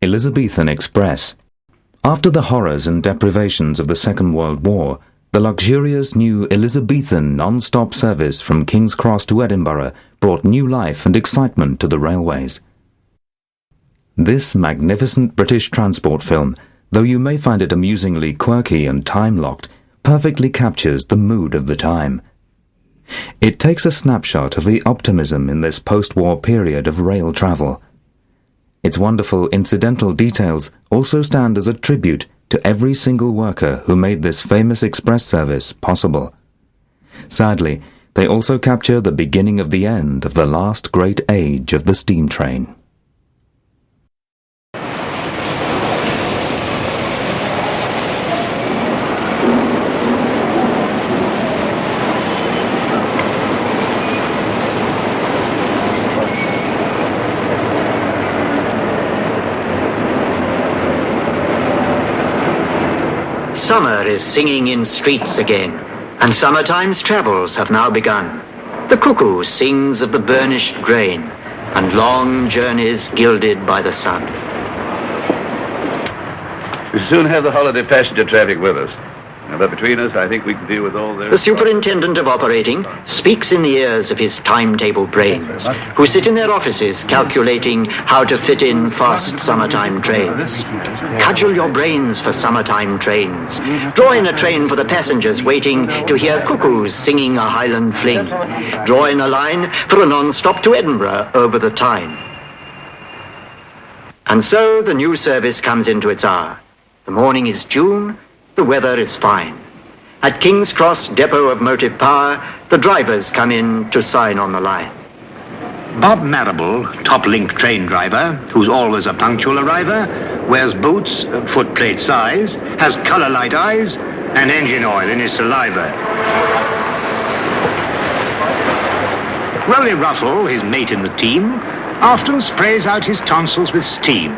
Elizabethan Express. After the horrors and deprivations of the Second World War, the luxurious new Elizabethan non-stop service from King's Cross to Edinburgh brought new life and excitement to the railways. This magnificent British transport film, though you may find it amusingly quirky and time-locked, perfectly captures the mood of the time. It takes a snapshot of the optimism in this post-war period of rail travel. Its wonderful incidental details also stand as a tribute to every single worker who made this famous express service possible. Sadly, they also capture the beginning of the end of the last great age of the steam train. Summer is singing in streets again, and summertime's travels have now begun. The cuckoo sings of the burnished grain, and long journeys gilded by the sun. We soon have the holiday passenger traffic with us. But between us, I think we can deal with all this. The superintendent of operating speaks in the ears of his timetable brains, who sit in their offices calculating how to fit in fast summertime trains. Cudgel your brains for summertime trains. Draw in a train for the passengers waiting to hear cuckoos singing a Highland fling. Draw in a line for a non-stop to Edinburgh over the Tyne. And so the new service comes into its hour. The morning is June. The weather is fine. At King's Cross Depot of Motive Power, the drivers come in to sign on the line. Bob Marrable, top-link train driver, who's always a punctual arriver, wears boots, footplate size, has colour-light eyes, and engine oil in his saliva. Rolly Ruffle, his mate in the team, often sprays out his tonsils with steam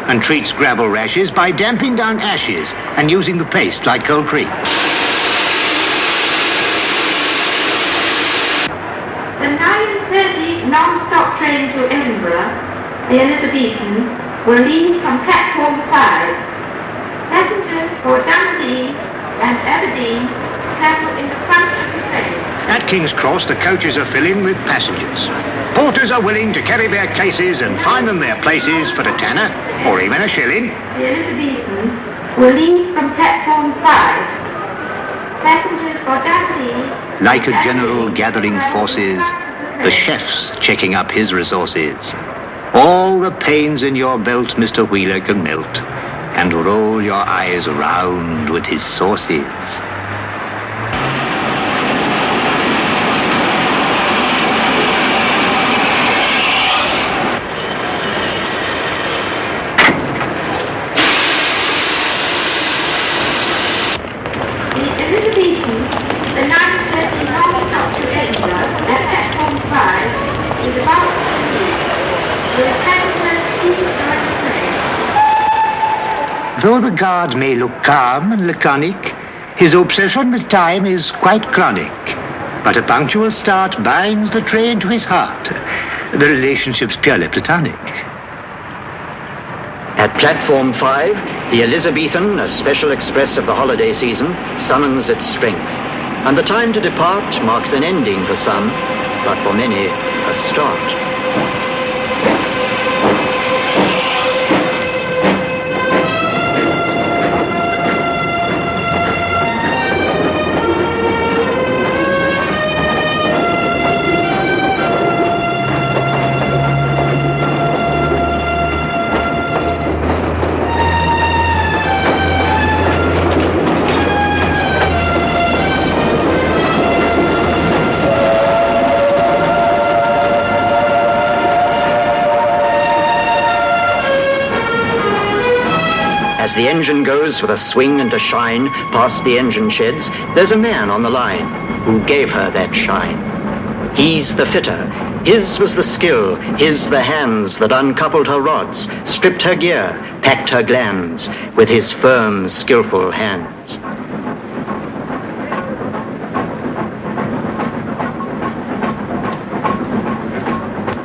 and treats gravel rashes by damping down ashes and using the paste like cold cream. The 9:30 non-stop train to Edinburgh, the Elizabethan, will leave from platform 5. Passengers for Dundee and Aberdeen travel in the front of the train. At King's Cross, the coaches are filling with passengers. Porters are willing to carry their cases and find them their places for a tenner or even a shilling. The Elizabethan will leave from platform 5. Passengers for Dundee. Like a general gathering forces, the chef's checking up his resources. All the pains in your belt Mr. Wheeler can melt and roll your eyes around with his sauces. Though the guard may look calm and laconic, his obsession with time is quite chronic. But a punctual start binds the train to his heart. The relationship's purely platonic. At platform 5, the Elizabethan, a special express of the holiday season, summons its strength. And the time to depart marks an ending for some, but for many, a start. As the engine goes with a swing and a shine past the engine sheds, there's a man on the line who gave her that shine. He's the fitter. His was the skill, his the hands that uncoupled her rods, stripped her gear, packed her glands with his firm, skillful hands.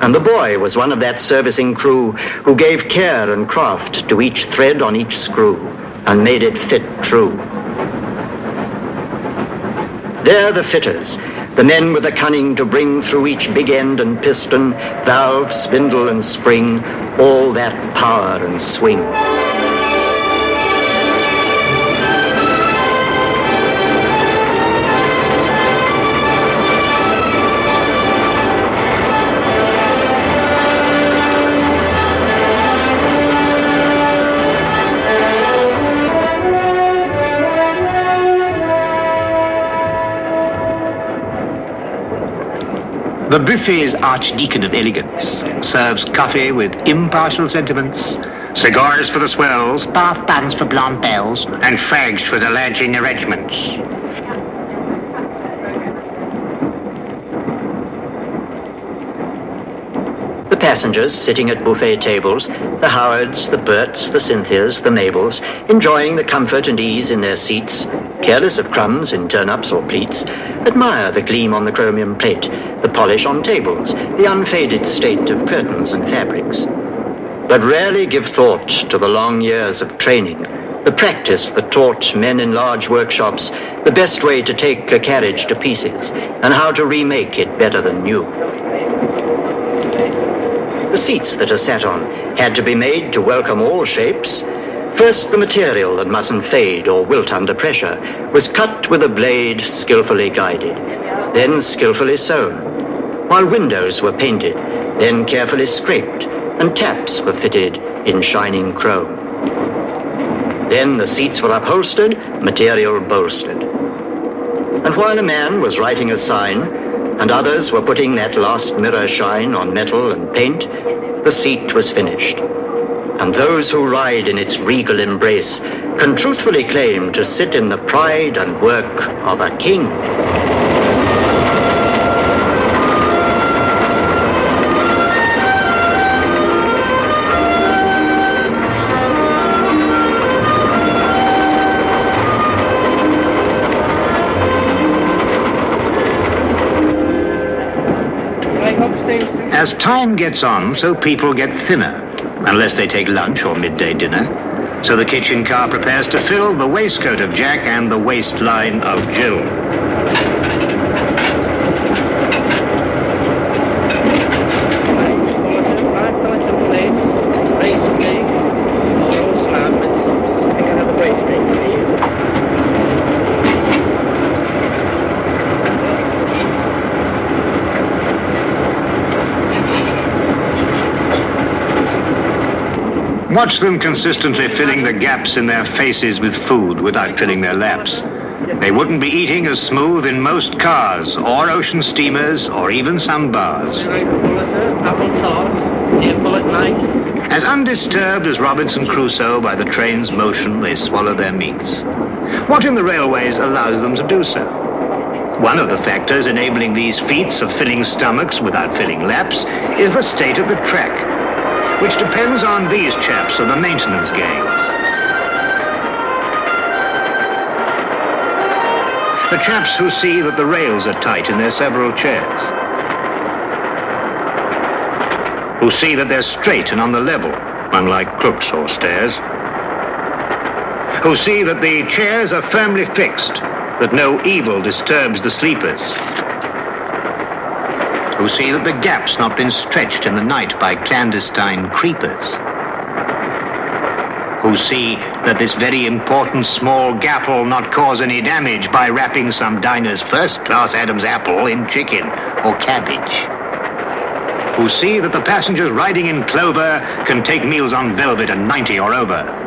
And the boy was one of that servicing crew who gave care and craft to each thread on each screw and made it fit true. They're the fitters, the men with the cunning to bring through each big end and piston, valve, spindle and spring, all that power and swing. The buffet's archdeacon of elegance serves coffee with impartial sentiments, cigars for the swells, bath buns for blonde belles, and fags for the lads in the regiments. The passengers sitting at buffet tables, the Howards, the Berts, the Cynthias, the Mabels, enjoying the comfort and ease in their seats, careless of crumbs in turnips or pleats, admire the gleam on the chromium plate, the polish on tables, the unfaded state of curtains and fabrics, but rarely give thought to the long years of training, the practice that taught men in large workshops the best way to take a carriage to pieces and how to remake it better than new. The seats that are sat on had to be made to welcome all shapes. First, the material that mustn't fade or wilt under pressure was cut with a blade skillfully guided, then skillfully sewn, while windows were painted, then carefully scraped, and taps were fitted in shining chrome. Then the seats were upholstered, material bolstered. And while a man was writing a sign, and others were putting that last mirror shine on metal and paint, the seat was finished. And those who ride in its regal embrace can truthfully claim to sit in the pride and work of a king. As time gets on, so people get thinner, unless they take lunch or midday dinner. So the kitchen car prepares to fill the waistcoat of Jack and the waistline of Jill. Watch them consistently filling the gaps in their faces with food without filling their laps. They wouldn't be eating as smooth in most cars, or ocean steamers, or even some bars. As undisturbed as Robinson Crusoe by the train's motion, they swallow their meats. What in the railways allows them to do so? One of the factors enabling these feats of filling stomachs without filling laps is the state of the track, which depends on these chaps of the maintenance gangs. The chaps who see that the rails are tight in their several chairs, who see that they're straight and on the level, unlike crooks or stairs, who see that the chairs are firmly fixed, that no evil disturbs the sleepers, who see that the gap's not been stretched in the night by clandestine creepers, who see that this very important small gap will not cause any damage by wrapping some diner's first-class Adam's apple in chicken or cabbage, who see that the passengers riding in clover can take meals on velvet at 90 or over.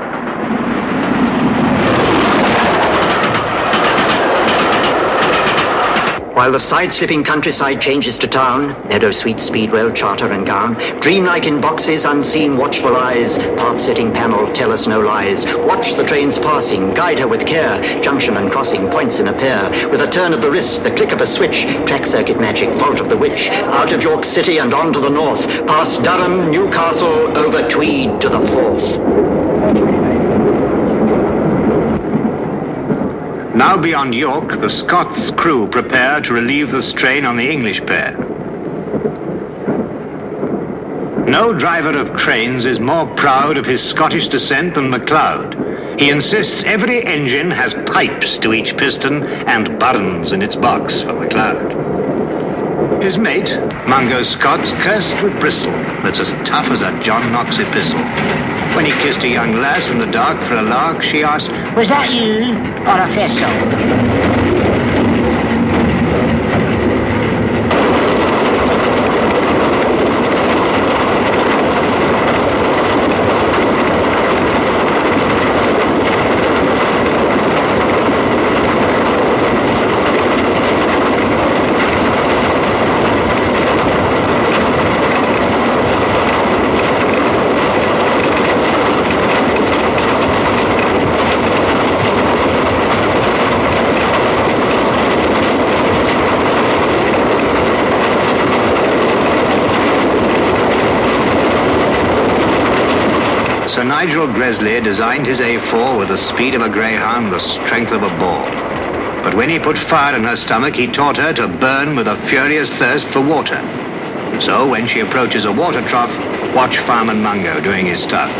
While the side-slipping countryside changes to town, meadow, sweet, speedwell, charter and gown, dreamlike in boxes, unseen, watchful eyes, path-setting panel, tell us no lies. Watch the trains passing, guide her with care, junction and crossing, points in a pair. With a turn of the wrist, the click of a switch, track circuit magic, vault of the witch. Out of York City and on to the north, past Durham, Newcastle, over Tweed to the Forth. Now beyond York, the Scots crew prepare to relieve the strain on the English pair. No driver of trains is more proud of his Scottish descent than MacLeod. He insists every engine has pipes to each piston and buttons in its box for MacLeod. His mate, Mungo Scott's cursed with Bristol, that's as tough as a John Knox epistle. When he kissed a young lass in the dark for a lark, she asked, "Was that you or a vessel?" Sir Nigel Gresley designed his A4 with the speed of a greyhound, the strength of a boar. But when he put fire in her stomach, he taught her to burn with a furious thirst for water. So when she approaches a water trough, watch Fireman Mungo doing his stuff.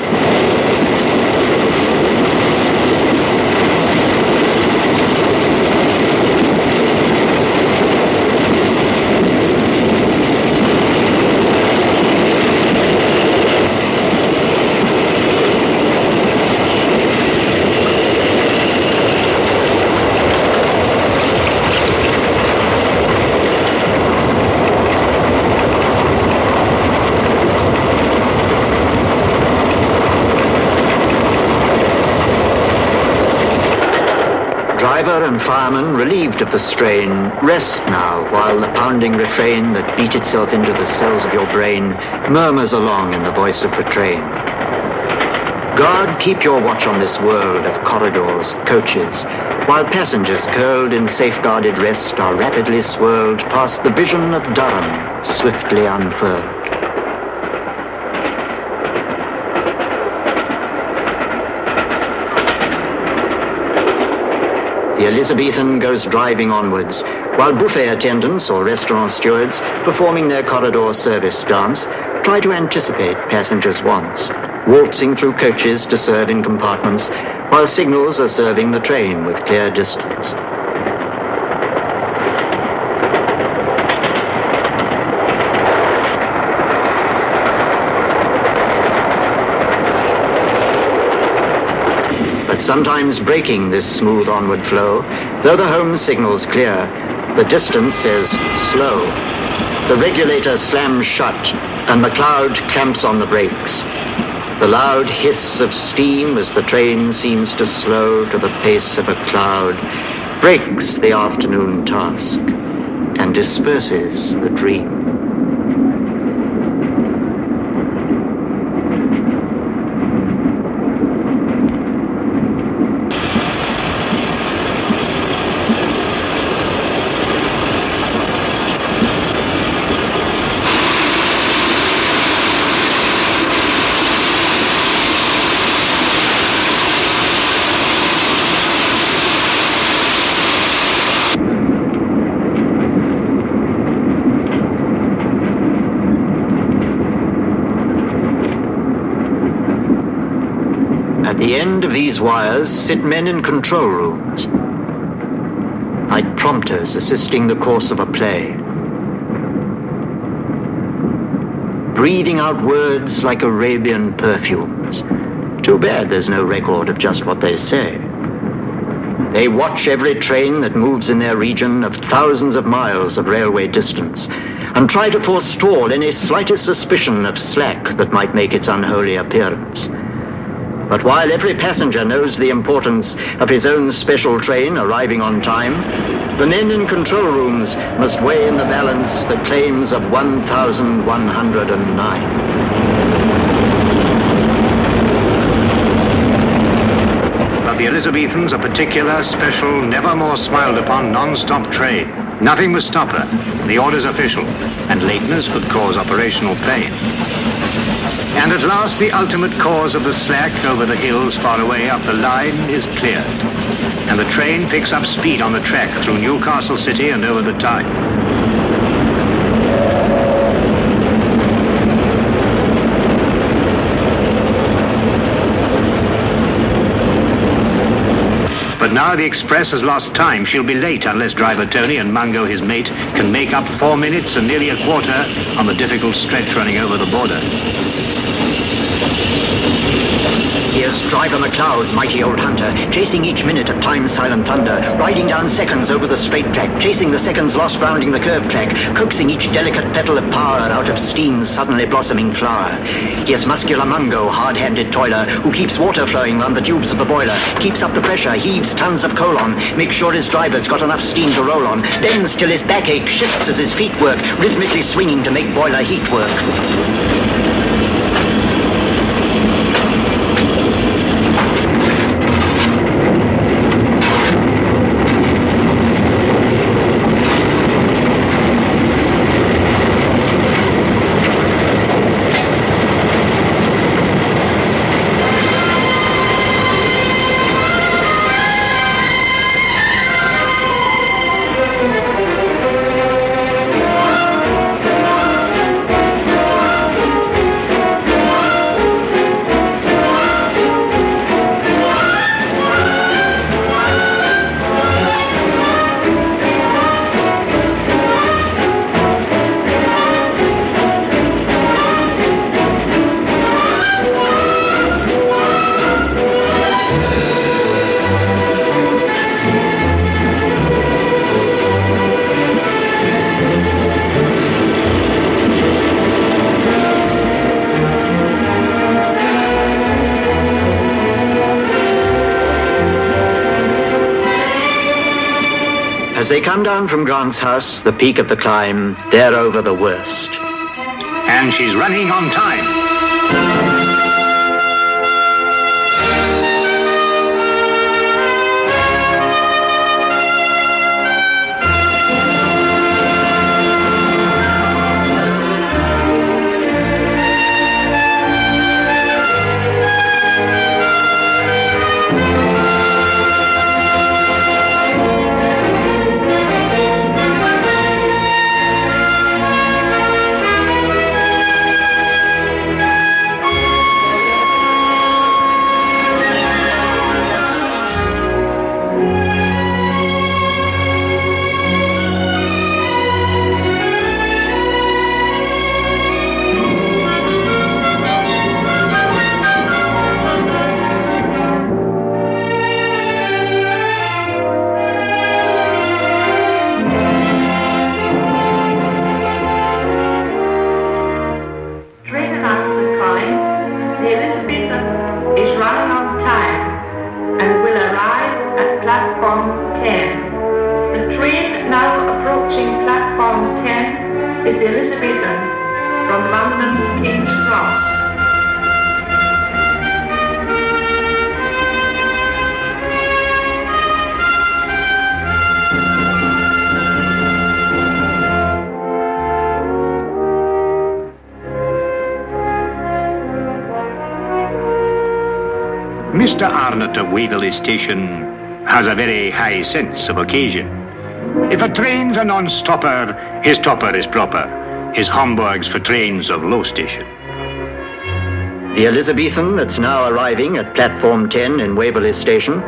Driver and fireman, relieved of the strain, rest now while the pounding refrain that beat itself into the cells of your brain murmurs along in the voice of the train. God, keep your watch on this world of corridors, coaches, while passengers curled in safeguarded rest are rapidly swirled past the vision of Durham, swiftly unfurled. The Elizabethan goes driving onwards, while buffet attendants or restaurant stewards, performing their corridor service dance, try to anticipate passengers' wants, waltzing through coaches to serve in compartments, while signals are serving the train with clear distance. Sometimes breaking this smooth onward flow, though the home signal's clear, the distance says slow. The regulator slams shut, and MacLeod clamps on the brakes. The loud hiss of steam as the train seems to slow to the pace of a cloud breaks the afternoon task and disperses the dream. At the end of these wires sit men in control rooms, like prompters assisting the course of a play, breathing out words like Arabian perfumes. Too bad there's no record of just what they say. They watch every train that moves in their region of thousands of miles of railway distance and try to forestall any slightest suspicion of slack that might make its unholy appearance. But while every passenger knows the importance of his own special train arriving on time, the men in control rooms must weigh in the balance the claims of 1,109. But the Elizabethan's a particular, special, never more smiled upon non-stop train. Nothing must stop her. The order's official, and lateness could cause operational pain. And at last, the ultimate cause of the slack over the hills far away up the line is cleared. And the train picks up speed on the track through Newcastle City and over the Tyne. But now the express has lost time. She'll be late unless driver Tony and Mungo, his mate, can make up 4 minutes and nearly a quarter on the difficult stretch running over the border. Here's driver MacLeod, mighty old hunter, chasing each minute of time's silent thunder, riding down seconds over the straight track, chasing the seconds lost rounding the curved track, coaxing each delicate petal of power out of steam's suddenly blossoming flower. Here's muscular Mungo, hard-handed toiler, who keeps water flowing round the tubes of the boiler, keeps up the pressure, heaves tons of coal on, makes sure his driver's got enough steam to roll on, bends till his back ache, shifts as his feet work, rhythmically swinging to make boiler heat work. As they come down from Grant's house, the peak of the climb, they're over the worst. And she's running on time. The Elizabethan is running on time and will arrive at platform 10. The train now approaching platform 10 is the Elizabethan from London to King's Cross. Mr. Arnott of Waverley Station has a very high sense of occasion. If a train's a non-stopper, his topper is proper. His Homburg's for trains of low station. The Elizabethan that's now arriving at platform 10 in Waverley Station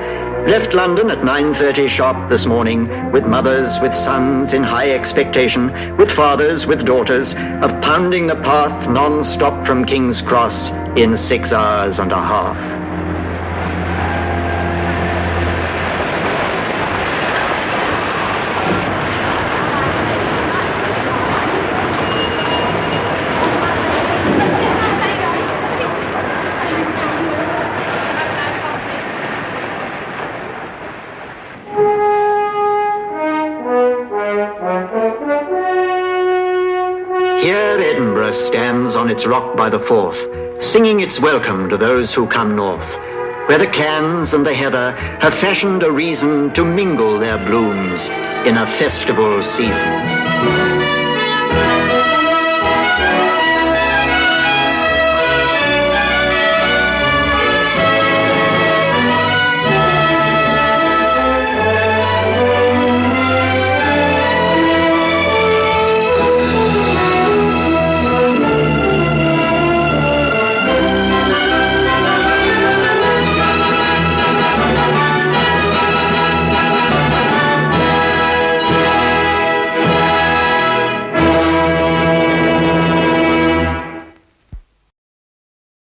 left London at 9:30 sharp this morning with mothers, with sons in high expectation, with fathers, with daughters, of pounding the path non-stop from King's Cross in 6 hours and a half. Here Edinburgh stands on its rock by the Forth, singing its welcome to those who come north, where the clans and the heather have fashioned a reason to mingle their blooms in a festival season.